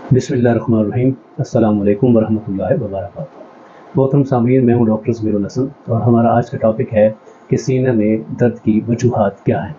बिस्मिल्लाहिर्रहमानिर्रहीम। अस्सलाम वालेकुम वरहमतुल्लाहि वबरकातुहू। मोहतरम सामीन, मैं हूँ डॉक्टर ज़मीरुल हसन और हमारा आज का टॉपिक है कि सीने में दर्द की वजूहात क्या हैं।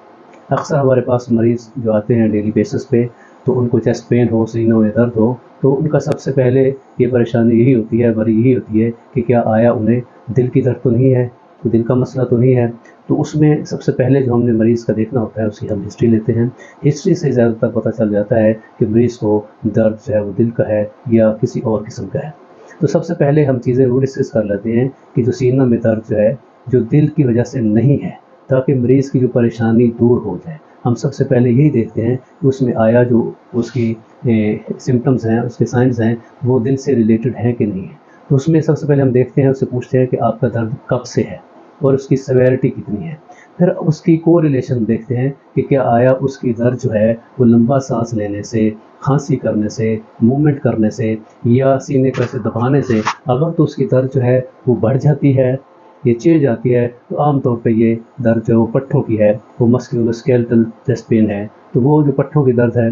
अक्सर हमारे पास मरीज़ जो आते हैं डेली बेसिस पे, तो उनको चेस्ट पेन हो, सीनों में दर्द हो, तो उनका सबसे पहले ये परेशानी यही होती है, वरी यही होती है कि क्या आया उन्हें दिल की दर्द तो नहीं है, तो दिल का मसला तो नहीं है। तो उसमें सबसे पहले जो हमने मरीज़ का देखना होता है उसकी हम हिस्ट्री लेते हैं। हिस्ट्री से ज़्यादातर पता चल जाता है कि मरीज़ को दर्द जो है वो दिल का है या किसी और किस्म का है। तो सबसे पहले हम चीज़ें वो डिस्कस कर लेते हैं कि जो सीना में दर्द जो है, जो दिल की वजह से नहीं है, ताकि मरीज़ की जो परेशानी दूर हो जाए। हम सबसे पहले यही देखते हैं कि उसमें आया जो उसकी सिम्पटम्स हैं, उसके साइंस हैं, वो दिल से रिलेटेड हैं कि नहीं है। तो उसमें सबसे पहले हम देखते हैं, उससे पूछते हैं कि आपका दर्द कब से है और उसकी सेवेरिटी कितनी है। फिर उसकी कोरिलेशन देखते हैं कि क्या आया उसकी दर्द जो है वो लंबा सांस लेने से, खांसी करने से, मूवमेंट करने से या सीने को ऐसे दबाने से। अगर तो उसकी दर्द जो है वो बढ़ जाती है, ये चेंज आती है, तो आमतौर पे ये दर्द जो है वो पट्ठों की है, वो मस्कुलोस्केलेटल चेस्ट पेन है। तो वो जो पट्ठों की दर्द है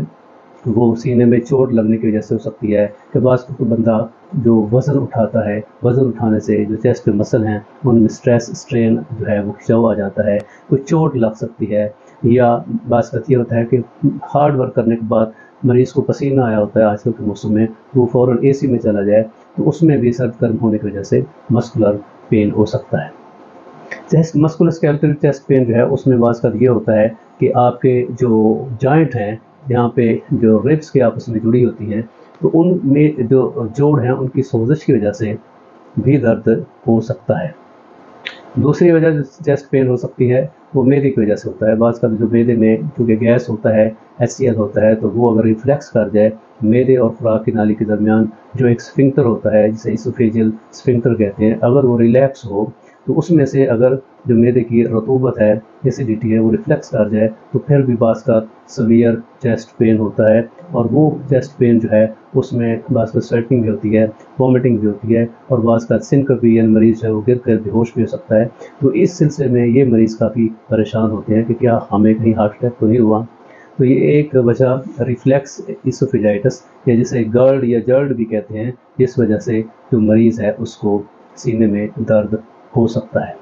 वो सीने में चोट लगने की वजह से हो सकती है कि बाज़ तो बंदा जो वज़न उठाता है, वज़न उठाने से जो चेस्ट के मसल हैं उनमें स्ट्रेस स्ट्रेन जो है वो खिंचाव आ जाता है, कोई चोट लग सकती है। या बाज़ का ये होता है कि हार्ड वर्क करने के बाद मरीज़ को पसीना आया होता है आजकल के मौसम में, तो वो फ़ौरन एसी में चला जाए, तो उसमें भी सर्द गर्म होने की वजह से मस्कुलर पेन हो सकता है। चेस्ट मस्कुलोस्केलेटल चेस्ट पेन जो है उसमें बाज़ का ये होता है कि आपके जो जॉइंट हैं, यहाँ पे जो रिब्स के आपस में जुड़ी होती हैं, तो उनमें जो जोड़ हैं उनकी सोजिश की वजह से भी दर्द हो सकता है। दूसरी वजह जो चेस्ट पेन हो सकती है वो मैदे की वजह से होता है। बाज़ का जो मैदे में क्योंकि गैस होता है, HCl होता है, तो वो अगर रिफ्लेक्स कर जाए मैदे और खुराक की नाली के दरमियान जो एक स्फिंक्टर होता है जिसे इसोफेजियल स्फिंक्टर कहते हैं, अगर वो रिलैक्स हो तो उसमें से अगर जो मैदे की रतूबत है, एसिडिटी है, वो रिफ्लेक्स कर जाए तो फिर भी बाज़ का सीवियर चेस्ट पेन होता है। और वो चेस्ट पेन जो है उसमें बाज़ का स्वेटिंग भी होती है, वॉमिटिंग भी होती है और बाज़ का सिनकोपियन मरीज़ है वो गिर कर बेहोश भी हो सकता है। तो इस सिलसिले में ये मरीज़ काफ़ी परेशान होते हैं कि क्या हमें कहीं हार्ट अटैक तो नहीं हुआ। तो ये एक वजह रिफ्लेक्स इसोफेजाइटिस या जिसे गर्ड या जर्ड भी कहते हैं, इस वजह से जो मरीज़ है उसको सीने में दर्द हो सकता है।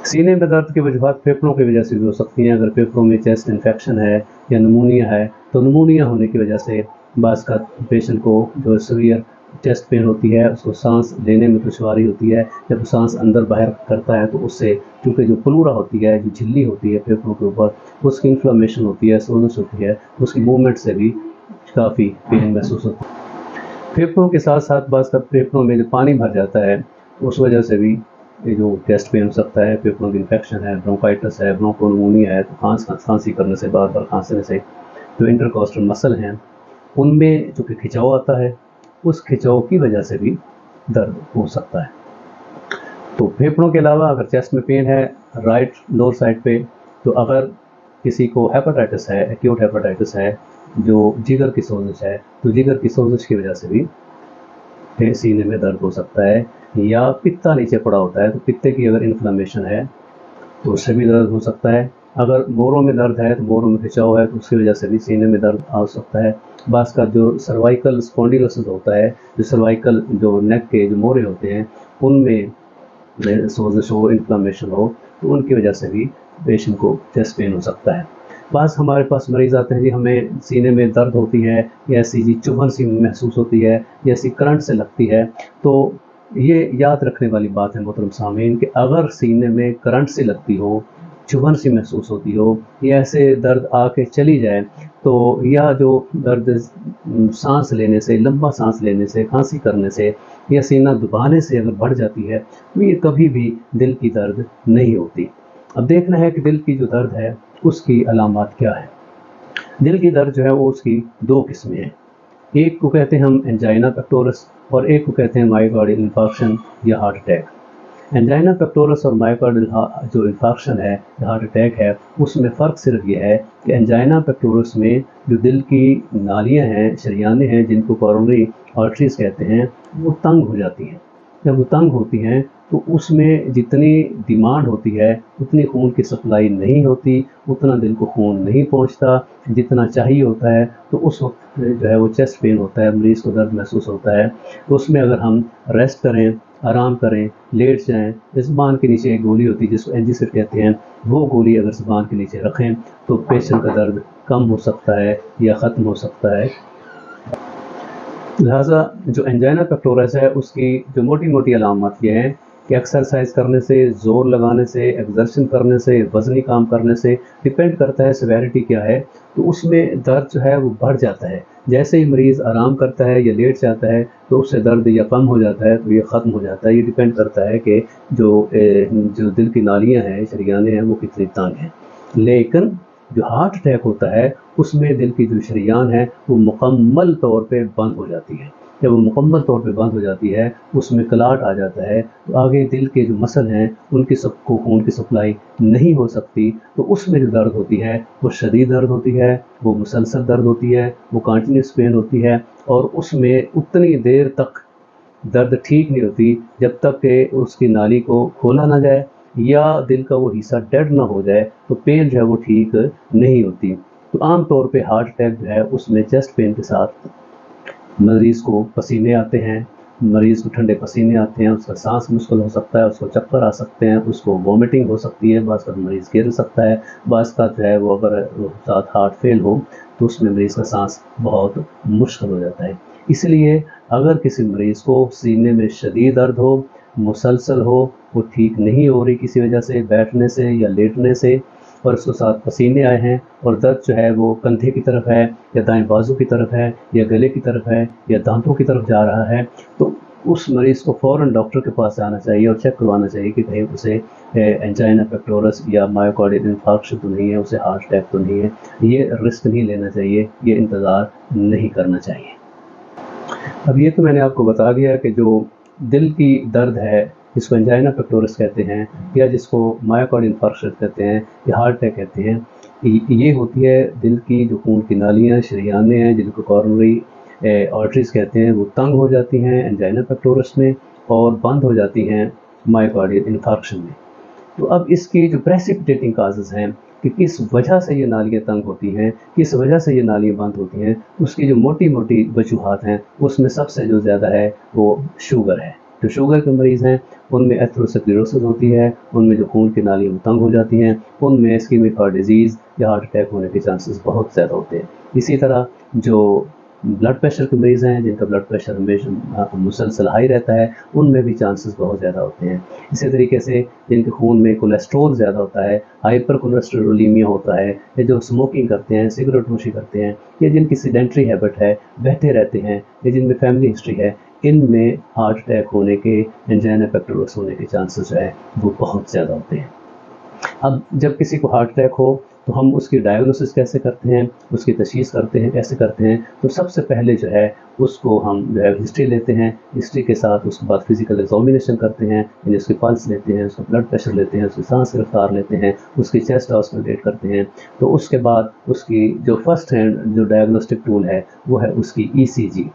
सीने में दर्द की वजूहात फेफड़ों की वजह से भी हो सकती हैं। अगर फेफड़ों में चेस्ट इन्फेक्शन है या नमूनिया है, तो नमूनिया होने की वजह से बाज़ का पेशेंट को जो सीवियर चेस्ट पेन होती है, उसको सांस लेने में दुश्वारी होती है। जब सांस अंदर बाहर करता है तो उससे क्योंकि जो प्लूरा होती है, जो झिल्ली होती है फेफड़ों के ऊपर, उसकी इन्फ्लेमेशन होती है, सोजश होती है, उसकी मूवमेंट से भी काफ़ी पेन महसूस होता है। फेफड़ों के साथ साथ बाज़ का फेफड़ों में जो पानी भर जाता है, उस वजह से भी ये जो चेस्ट पेन हो सकता है। फेफड़ों की इन्फेक्शन है, ब्रोंकाइटिस है, ब्रोंकोनिमोनिया है, तो खांसी करने से, बार बार खांसने से जो इंटरकॉस्टल मसल हैं उनमें जो कि खिंचाव आता है, उस खिंचाव की वजह से भी दर्द हो सकता है। तो फेफड़ों के अलावा अगर चेस्ट में पेन है राइट लोअर साइड पे, तो अगर किसी को हेपेटाइटिस है, एक्यूट हेपेटाइटिस है, जो जिगर की सोजिश है, तो जिगर की सोजिश की वजह से भी सीने में दर्द हो सकता है। या पित्ता नीचे पड़ा होता है, तो पित्ते की अगर इन्फ्लेमेशन है तो उससे भी दर्द हो सकता है। अगर मोरों में दर्द है, तो मोरों में खिंचाव है, तो उसकी वजह से भी सीने में दर्द आ सकता है। बाज़ का जो सर्वाइकल स्पॉन्डिलोसिस होता है, जो सर्वाइकल जो नेक के जो मोरे होते हैं उनमें सोजिश हो, इन्फ्लेमेशन हो, तो उनकी वजह से भी पेशेंट को चेस्ट पेन हो सकता है। बाज़ हमारे पास मरीज़ आते हैं जी हमें सीने में दर्द होती है या ऐसी जी चुभन सी महसूस होती है या ऐसी करंट से लगती है। तो ये याद रखने वाली बात है मोहतरम सामीन कि अगर सीने में करंट सी लगती हो, चुभन सी महसूस होती हो या ऐसे दर्द आके चली जाए, तो या जो दर्द सांस लेने से, लंबा सांस लेने से, खांसी करने से या सीना दबाने से अगर बढ़ जाती है, तो ये कभी भी दिल की दर्द नहीं होती। अब देखना है कि दिल की जो दर्द है उसकी अलामात क्या है। दिल की दर्द जो है वो उसकी दो किस्में हैं। एक को कहते हैं हम एंजाइना पेक्टोरस और एक को कहते हैं मायोकार्डियल इंफार्क्शन या हार्ट अटैक। एंजाइना पेक्टोरस और मायोकार्डियल जो इंफार्क्शन है या हार्ट अटैक है, उसमें फ़र्क सिर्फ ये है कि एंजाइना पेक्टोरस में जो दिल की नालियाँ हैं, शरियानें हैं, जिनको कोरोनरी आर्टरीज कहते हैं, वो तंग हो जाती हैं। जब वो तंग होती हैं तो उसमें जितनी डिमांड होती है उतनी खून की सप्लाई नहीं होती, उतना दिल को खून नहीं पहुंचता जितना चाहिए होता है। तो उस वक्त जो है वो चेस्ट पेन होता है, मरीज़ को दर्द महसूस होता है, तो उसमें अगर हम रेस्ट करें, आराम करें, लेट जाएँ, ज़ुबान के नीचे एक गोली होती है जिसको एंजिसिड कहते हैं, वो गोली अगर ज़ुबान के नीचे रखें तो पेशेंट का दर्द कम हो सकता है या ख़त्म हो सकता है। लिहाजा जो एंजाइना पेक्टोरस है उसकी जो मोटी मोटी अलामत ये हैं कि एक्सरसाइज करने से, ज़ोर लगाने से, एक्सर्शन करने से, वज़नी काम करने से डिपेंड करता है सिवेरिटी क्या है, तो उसमें दर्द जो है वो बढ़ जाता है। जैसे ही मरीज़ आराम करता है या लेट जाता है तो उससे दर्द या कम हो जाता है तो ये ख़त्म हो जाता है। ये डिपेंड करता है कि जो दिल की नालियाँ हैं, शरीयानें हैं, वो कितनी तंग हैं। लेकिन जो हार्ट अटैक होता है उसमें दिल की जो शरीयान है वो मुकम्मल तौर पे बंद हो जाती है। जब वो मुकम्मल तौर पे बंद हो जाती है उसमें क्लाट आ जाता है, तो आगे दिल के जो मसल हैं उनकी सबको खून की सप्लाई नहीं हो सकती, तो उसमें जो दर्द होती है वो शदीद दर्द होती है, वो मुसलसल दर्द होती है, वो कंटिन्यूस पेन होती है, और उसमें उतनी देर तक दर्द ठीक नहीं होती जब तक कि उसकी नाली को खोला ना जाए या दिल का वो हिस्सा डेड ना हो जाए, तो पेन जो है वो ठीक नहीं होती। तो आम तौर पे हार्ट अटैक जो है उसमें चेस्ट पेन के साथ मरीज़ को पसीने आते हैं, मरीज़ को ठंडे पसीने आते हैं, उसका सांस मुश्किल हो सकता है, उसको चक्कर आ सकते हैं, उसको वॉमिटिंग हो सकती है, बाज़ का मरीज़ गिर सकता है, बाज़ का जो है वो अगर साथ हार्ट फेल हो तो उसमें मरीज़ का सांस बहुत मुश्किल हो जाता है। इसलिए अगर किसी मरीज़ को सीने में शदीद दर्द हो, मुसलसल हो, वो ठीक नहीं हो रही किसी वजह से, बैठने से या लेटने से, और उसके साथ पसीने आए हैं और दर्द जो है वो कंधे की तरफ है या दाएं बाजू की तरफ है या गले की तरफ है या दांतों की तरफ जा रहा है, तो उस मरीज़ को फ़ौरन डॉक्टर के पास जाना चाहिए और चेक करवाना चाहिए कि कहीं उसे एंजाइना पेक्टोरस या मायोकार्डियल इंफार्क्शन तो नहीं है, उसे हार्ट अटैक तो नहीं है। ये रिस्क नहीं लेना चाहिए, ये इंतज़ार नहीं करना चाहिए। अब ये तो मैंने आपको बता दिया कि जो दिल की दर्द है जिसको एंजाइना पेक्टोरस कहते हैं या जिसको मायोकार्डियल इंफार्क्शन कहते हैं या हार्ट अटैक कहते हैं, ये होती है दिल की जो खून की नालियाँ, शरीयानें हैं जिनको कॉरोनरी आर्टरीज़ कहते हैं, वो तंग हो जाती हैं एंजाइना पेक्टोरस में और बंद हो जाती हैं मायोकार्डियल इंफार्क्शन में। तो अब इसकी जो प्रेसिपिटेटिंग काजेज़ हैं कि किस वजह से ये नालियाँ तंग होती हैं, किस वजह से ये नालियाँ बंद होती हैं, उसकी जो मोटी मोटी वजूहात हैं उसमें सबसे जो ज़्यादा है वो शुगर है। जो शुगर के मरीज़ हैं उनमें एथेरोस्क्लेरोसिस होती है, उनमें जो खून की नालियाँ वो तंग हो जाती हैं, उनमें इस्केमिक हार्ट डिजीज़ या हार्ट अटैक होने के चांसेस बहुत ज़्यादा होते हैं। इसी तरह जो ब्लड प्रेशर के मरीज़ हैं जिनका ब्लड प्रेशर हमेशा मुसलसल हाई रहता है, उनमें भी चांसेस बहुत ज़्यादा होते हैं। इसी तरीके से जिनके खून में कोलेस्ट्रॉल ज़्यादा होता है, हाइपर कोलेस्टेरोलीमिया होता है, या जो स्मोकिंग करते हैं, सिगरेट नोशी करते हैं, या जिनकी सेडेंटरी हैबिट है, बैठे रहते हैं, या जिनमें फैमिली हिस्ट्री है, इनमें हार्ट अटैक होने के, एंजाइना पेक्टोरस होने के चांसेस जो है वो बहुत ज़्यादा होते हैं। अब जब किसी को हार्ट अटैक हो तो हम उसकी डायग्नोसिस कैसे करते हैं, उसकी तशख़ीस करते हैं, कैसे करते हैं, तो सबसे पहले जो है उसको हम जो है हिस्ट्री लेते हैं, हिस्ट्री के साथ उसके बाद फिज़िकल एग्जामिनेशन करते हैं, यानी उसकी पल्स लेते हैं, उसका ब्लड प्रेशर लेते हैं, उसकी सांस की रफ्तार लेते हैं, उसकी चेस्ट ऑस्कल्टेट करते हैं। तो उसके बाद उसकी जो फर्स्ट हैंड जो डायग्नोस्टिक टूल है वो है उसकी ECG,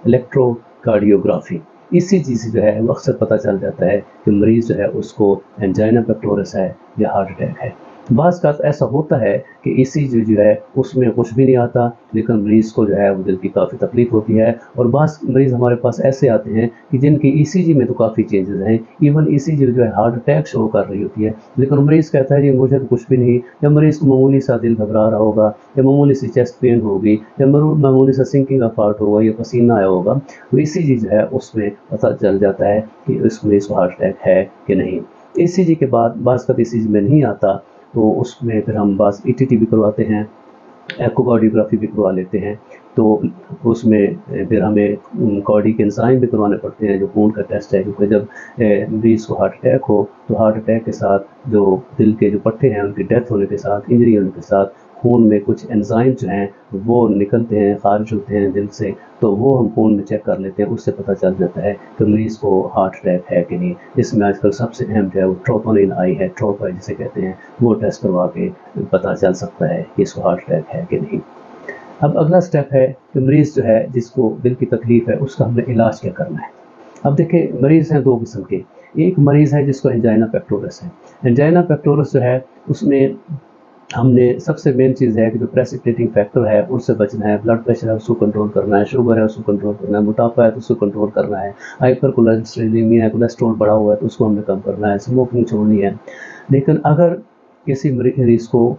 इलेक्ट्रोकार्डियोग्राफी। ECG से जो है वो अक्सर पता चल जाता है कि मरीज़ जो है उसको एंजाइना पेक्टोरस है या हार्ट अटैक है। बाज़ का ऐसा होता है कि ECG जो है उसमें कुछ भी नहीं आता, लेकिन मरीज़ को जो है वो दिल की काफ़ी तकलीफ़ होती है, और बाज़ मरीज़ हमारे पास ऐसे आते हैं कि जिनकी ECG में तो काफ़ी चेंजेस हैं, इवन ECG जो है हार्ट अटैक शो कर रही होती है, लेकिन मरीज़ कहता है जी मुझे तो कुछ भी नहीं, या मरीज़ को मामूली सा दिल घबरा रहा होगा, या मामूली सी चेस्ट पेन होगी, या मामूली सा सिंकिंग ऑफ हार्ट होगा, या पसीना आया होगा, तो ECG जो है उसमें पता चल जाता है कि इस मरीज़ को हार्ट अटैक है कि नहीं। ECG के बाद बाज़ का ECG में नहीं आता तो उसमें फिर हम बाज़ ETT भी करवाते हैं, एकोकार्डियोग्राफी भी करवा लेते हैं, तो उसमें फिर हमें कार्डी के एंजाइम भी करवाने पड़ते हैं, जो खून का टेस्ट है, क्योंकि जब मरीज़ को हार्ट अटैक हो तो हार्ट अटैक के साथ जो दिल के जो पट्टे हैं उनकी डेथ होने के साथ, इंजरी होने के साथ खून में कुछ एंजाइम जो हैं वो निकलते हैं, खारिज होते हैं दिल से, तो वो हम खून में चेक कर लेते हैं, उससे पता चल जाता है कि मरीज़ को हार्ट अटैक है कि नहीं। इसमें आजकल सबसे अहम जो है वो ट्रोपोनिन आई है, ट्रोपा जिसे कहते हैं, वो टेस्ट करवा के पता चल सकता है कि इसको हार्ट अटैक है कि नहीं। अब अगला स्टेप है कि मरीज़ जो है जिसको दिल की तकलीफ़ है उसका हमने इलाज क्या करना है। अब देखिए मरीज़ हैं दो किस्म के, एक मरीज़ है जिसको एंजाइना पेक्टोरस है। एंजाइना पेक्टोरस जो है उसमें हमने सबसे मेन चीज़ है कि जो प्रेसिपिटेटिंग फैक्टर है उससे बचना है, ब्लड प्रेशर है उसको कंट्रोल करना है, शुगर है उसको कंट्रोल करना है, मोटापा है तो उसको कंट्रोल करना है, हाइपर कोलेस्ट्रेलेमिया है, कोलेस्ट्रॉल बढ़ा हुआ है तो उसको हमने कम करना है, स्मोकिंग छोड़नी है। लेकिन अगर किसी मरीज़ को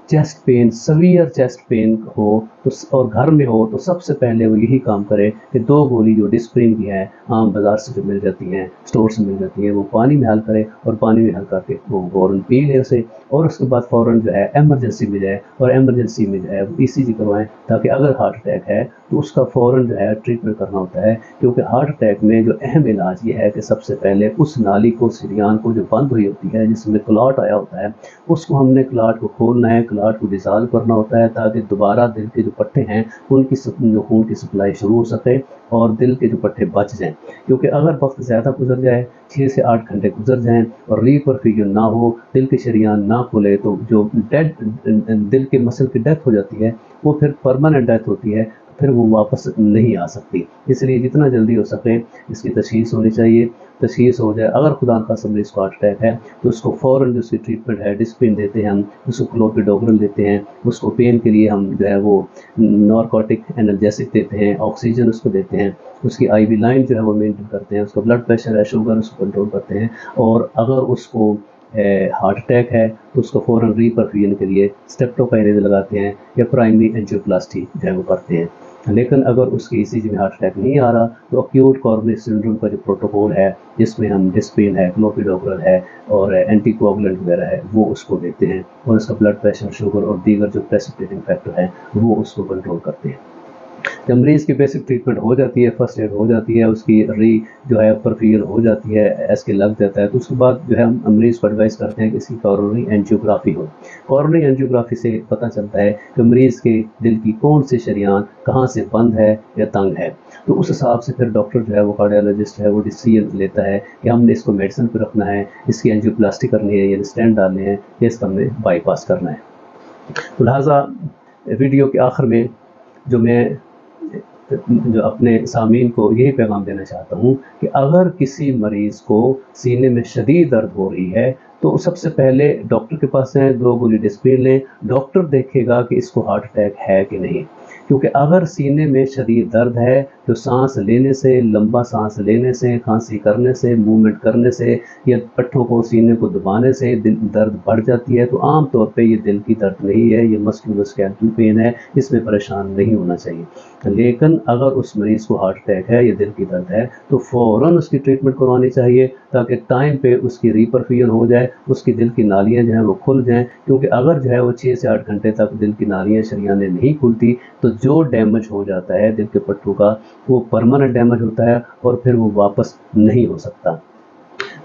chest pain, severe chest pain हो तो और घर में हो तो सबसे पहले वो यही काम करे कि 2 गोली जो डिस्प्रिन की है आम बाज़ार से जो मिल जाती हैं, स्टोर से मिल जाती हैं, वो पानी में हल करे और पानी में हल करके वो फ़ौरन पी ले उसे, और उसके बाद फ़ौरन जो है इमरजेंसी में जाए और इमरजेंसी में जो है वो ईसीजी करवाएं, ताकि अगर हार्ट अटैक है तो उसका फ़ौरन जो है ट्रीटमेंट करना होता है। क्योंकि हार्ट अटैक में जो अहम इलाज ये है कि सबसे पहले उस नाली को, शरीयान को जो बंद हुई होती है जिसमें क्लॉट आया होता है, उसको हमने क्लॉट को खोलना है, क्लॉट को डिसॉल्व करना होता है, ताकि दोबारा दिल के जो पट्टे हैं उनकी जो खून की सप्लाई शुरू हो सके और दिल के जो पट्टे बच जाएं। क्योंकि अगर वक्त ज़्यादा गुजर जाए, 6 से 8 घंटे गुजर जाएं और रीपरफ्यूजन ना हो, दिल के शरीयान ना खुले, तो जो डेड दिल के मसल की डेथ हो जाती है वो फिर परमानेंट डेथ होती है, फिर वो वापस नहीं आ सकती। इसलिए जितना जल्दी हो सके इसकी तशख़ीस होनी चाहिए। तशख़ीस हो जाए, अगर खुदा न खास्ता मरीज़ को हार्ट अटैक है तो उसको फ़ौरन जो उसकी ट्रीटमेंट है, डिस्प्रिन देते हैं हम, उसको क्लोपिडोग्रेल देते हैं, उसको पेन के लिए हम जो है वो नारकोटिक एनाल्जेसिक देते हैं, ऑक्सीजन उसको देते हैं, उसकी आईवी लाइन जो है वो मेंटेन करते हैं, उसका ब्लड प्रेशर है, शुगर उसको कंट्रोल करते हैं, और अगर उसको हार्ट अटैक है तो उसको फ़ौरन रीपरफ्यूजन के लिए स्टेप्टोकाइनेज लगाते हैं या प्राइमरी एंजियोप्लास्टी जो है वो करते हैं। लेकिन अगर उसके ईसीजी में हार्ट अटैक नहीं आ रहा तो एक्यूट कोरोनरी सिंड्रोम का जो प्रोटोकॉल है, जिसमें हम डिस्प्रिन है, क्लोपिडोग्रेल है और एंटीकोगुलेंट वगैरह है, वो उसको देते हैं, और उसका ब्लड प्रेशर, शुगर और दीगर जो प्रेसिपिटेटिंग फैक्टर हैं वो उसको कंट्रोल करते हैं। जब मरीज़ की बेसिक ट्रीटमेंट हो जाती है, फर्स्ट एड हो जाती है, उसकी जो है परफ्यूजन हो जाती है, एसके लग जाता है, तो उसके बाद जो है हम मरीज़ को एडवाइस करते हैं कि इसकी कोरोनरी एंजियोग्राफी हो। कोरोनरी एंजियोग्राफी से पता चलता है कि मरीज़ के दिल की कौन सी शरीयान कहाँ से बंद है या तंग है, तो उस हिसाब से फिर डॉक्टर जो है वो कार्डियोलॉजिस्ट है वो डिसीजन लेता है कि हमने इसको मेडिसिन पर रखना है, इसकी एंजियोप्लास्टी करनी है या स्टेंट डालने हैं या इसका हमने बाईपास करना है। तो लिहाजा वीडियो के आखिर में जो अपने सामीन को यही पैगाम देना चाहता हूँ कि अगर किसी मरीज़ को सीने में शदीद दर्द हो रही है तो सबसे पहले डॉक्टर के पास जाएं, 2 गोली डिस्प्रिन लें, डॉक्टर देखेगा कि इसको हार्ट अटैक है कि नहीं। क्योंकि अगर सीने में शदीद दर्द है तो सांस लेने से, लंबा सांस लेने से, खांसी करने से, मूवमेंट करने से या पट्टों को, सीने को दबाने से दर्द बढ़ जाती है, तो आम तौर पे ये दिल की दर्द नहीं है, ये मस्कुलोस्केलेटल पेन है, इसमें परेशान नहीं होना चाहिए। लेकिन अगर उस मरीज़ को हार्ट अटैक है या दिल की दर्द है तो फ़ौरन उसकी ट्रीटमेंट करवानी चाहिए, ताकि टाइम पे उसकी रीपरफ्यूजन हो जाए, उसकी दिल की नालियाँ जो हैं वो खुल जाएँ। क्योंकि अगर जो है वो 6 से 8 घंटे तक दिल की नालियाँ, शरीयानें नहीं खुलती तो जो डैमेज हो जाता है दिल के पट्टों का वो परमानेंट डैमेज होता है और फिर वो वापस नहीं हो सकता।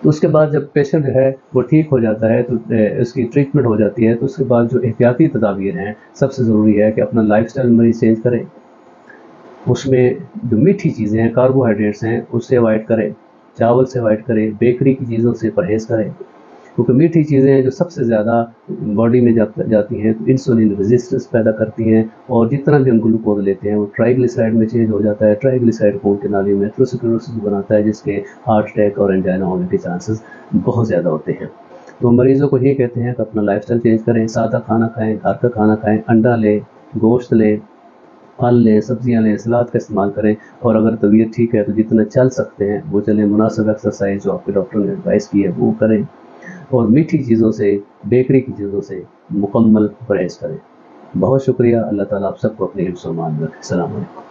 तो उसके बाद जब पेशेंट जो है वो ठीक हो जाता है तो उसकी ट्रीटमेंट हो जाती है, तो उसके बाद जो एहतियाती तदाबीर हैं, सबसे ज़रूरी है कि अपना लाइफस्टाइल मरीज़ चेंज करें। उसमें जो मीठी चीज़ें हैं, कार्बोहाइड्रेट्स हैं, उससे अवॉइड करें, चावल से अवॉइड करें, बेकरी की चीज़ों से परहेज़ करें, क्योंकि मीठी चीज़ें जो सबसे ज़्यादा बॉडी में जाती हैं तो इंसुलिन रेजिस्टेंस पैदा करती हैं, और जितना भी हम ग्लूकोज लेते हैं वो ट्राइग्लिसराइड में चेंज हो जाता है। ट्राइग्लिसराइड खून की नाली में एथेरोस्क्लेरोसिस बनाता है, जिसके हार्ट अटैक और एंजाइना होने के चांसेस बहुत ज़्यादा होते हैं। तो मरीज़ों को ये कहते हैं कि अपना लाइफस्टाइल चेंज करें, सादा खाना खाएँ, घर का खाना खाएँ, अंडा लें, गोश्त लें, फल लें, सब्जियां लें, सलाद का इस्तेमाल करें, और अगर तबीयत ठीक है तो जितना चल सकते हैं वो चलें, मुनासिब एक्सरसाइज जो आपके डॉक्टर ने एडवाइस की है वो करें, और मीठी चीज़ों से, बेकरी की चीज़ों से मुकम्मल परहेज़ करें। बहुत शुक्रिया। अल्लाह ताला आप सबको अपने हिफ्ज़-ओ-मान में रखे। अस्सलाम वालेकुम।